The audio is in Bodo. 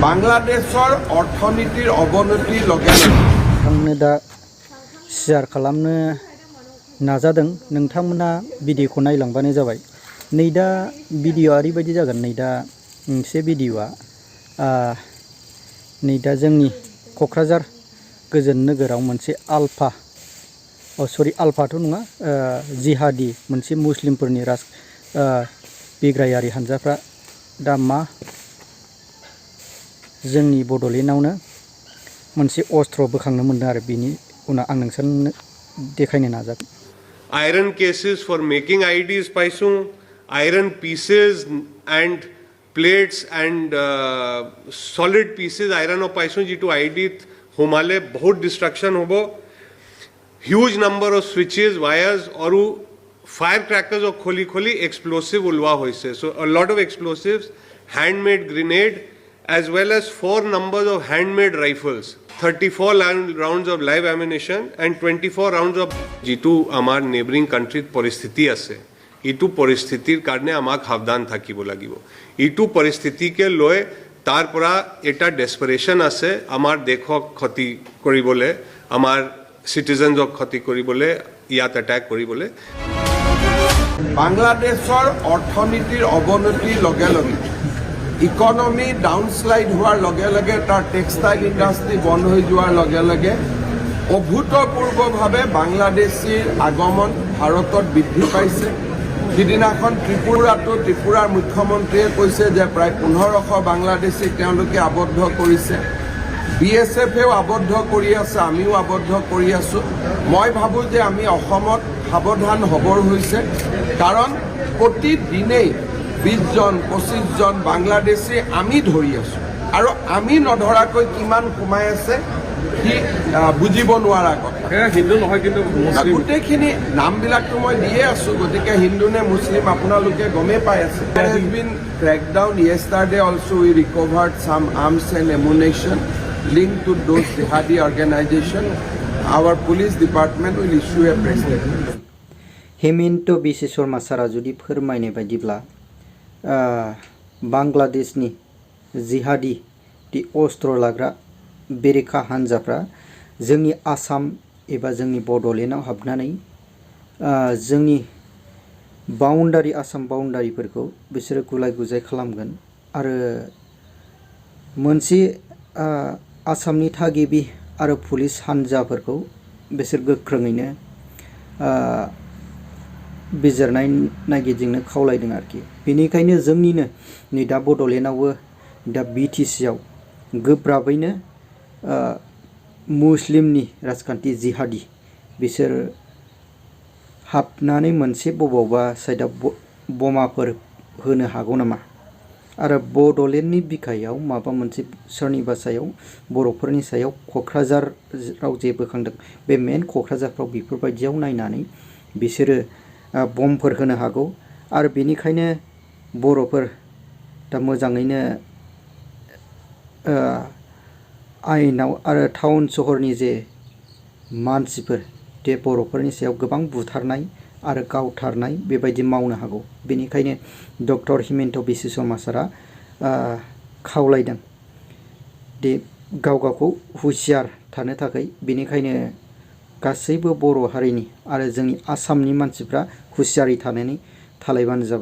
बांग्लादेशर अर्थनीतिर अवनति लगे आंनो दा शेयार खालामनो नाजादों नोंथांमोना भिडिअखौ नायलांबानो जाबाय। नै दा भिडिअआ ओरैबायदि जागोन, नै दा मोनसे भिडिअआ नै दा जोंनि क'क्राझार गोजोन नोगोराव मोनसे आल्फाथ' नङा, जिहादी मोनसे मुस्लिमफोरनि बिग्रायारि हानजाफ्रा दा मा जोंनि बड'लेण्डआवनो मोनसे अस्त्र बोखांनो मोनदों आरो बिनि उनाव आं नोंसोरनो देखायनो नाजागोन। Iron cases for making IDs paisung, iron pieces and plates and solid pieces iron of paisung jitu ID homale bahut destruction hobo, huge number of switches, wires aru firecrackers or kholi explosive ulwa hoise. So a lot of explosives, handmade grenade as well as 4 numbers of handmade rifles, 34 rounds of live ammunition and 24 rounds of jitu amar neighboring country পরিস্থিতি আছে ইটু পরিস্থিতির কারণে আমাক সাবধান থাকিব লাগিব। ইটু পরিস্থিতিকে লয় তারপরা এটা ডেসপারেশন আছে আমার দেশক ক্ষতি কৰিবলে, আমার সিটিজেনক ক্ষতি কৰিবলে, ইয়াত অ্যাটাক কৰিবলে। बांग्लादेशर अर्थनीतिर अवनति लगे लगे इकनमी डाउनस्लाइड होवार लगे लगे तार टेक्सटाइल इंडस्ट्री बंद हो जोवार लगे लगे अभूतपूर्वभावे बांग्लादेशीर आगमन भारतत बृद्धि पाइছে। सिदिनाखन त्रिपुरार मुख्यमंत्रीये কৈছে যে प्राय 1500 बांग्लादेशी তেওঁলোকে आबद्ध কৰিছে। BSFেও आबद्ध কৰি আছে, আমিও आबद्ध কৰি আছো। মই ভাবো যে আমি অসমত সাৱধান হবৰ হৈছে, কাৰণ প্ৰতিদিনেই 20 জন 25 জন বাংলাদেশী আমি ধৰি আছো আৰু আমি নধৰাকৈ কিমান কমাই আছে কি বুজিব নোৱাৰা কথা। হিন্দু নহয় কিন্তু গোটেইখিনি নামবিলাকতো মই দিয়ে আছো, গতিকে হিন্দু নে মুছলিম আপোনালোকে গমে পাই আছে। There has been crackdown yesterday also. We recovered some arms and ammunition linked to those jihadi organization. Our police department will issue a press statement. Hemant Biswa Sharma सारा जुदि फोरमायनाय बायदिब्ला बांग्लादेशनि जिहादी अस्त्र लाग्रा बेरेखा हानजाफ्रा जोंनि आसाम एबा जोंनि बड'लेण्डआव हाबनानै जोंनि बाउन्डारि आसाम बाउन्डारिफोरखौ बिसोरो गुलाय गुजाय खालामगोन आरो मोनसे आसामनि थागिबि आरो पुलिस हानजाफोरखौ बिसोर गोख्रोङैनो बिजिरनाय नायगिदिंनो खावलायदों आरोखि। बेनिखायनो जोंनिनो नै दा बड'लेण्डआवबो दा BTCआव गोब्राबैनो मुस्लिमनि राजखान्थि जिहादी बिसोर हाबनानै मोनसे बबावबा साइडआव बमाफोर होनो हागौ नामा आरो बड'लेण्डनि बिखायाव माबा मोनसे सोरनिबा सायाव बर'फोरनि सायाव क'क्राझाराव जे बोखांदों बे मेन क'क्राझारफ्राव बेफोरबायदियाव नायनानै बिसोरो बमफोर होनो हागौ आरो बेनिखायनो बर'फोर दा मोजाङैनो आयेनाव आरो टाउन सहरनि जे मानसिफोर बे बर'फोरनि सायाव गोबां बुथारनाय आरो गावथारनाय बेबायदि मावनो हागौ। बेनिखायनो डक्टर हेमन्त बिश्व शर्मा सारा खावलायदों दि गावखौ हुसियार थानो थाखाय। बेनिखायनो गासैबो बर' हारिनि आरो जोंनि आसामनि मानसिफ्रा हुसियारै थानानै थालायबानो जाबाय।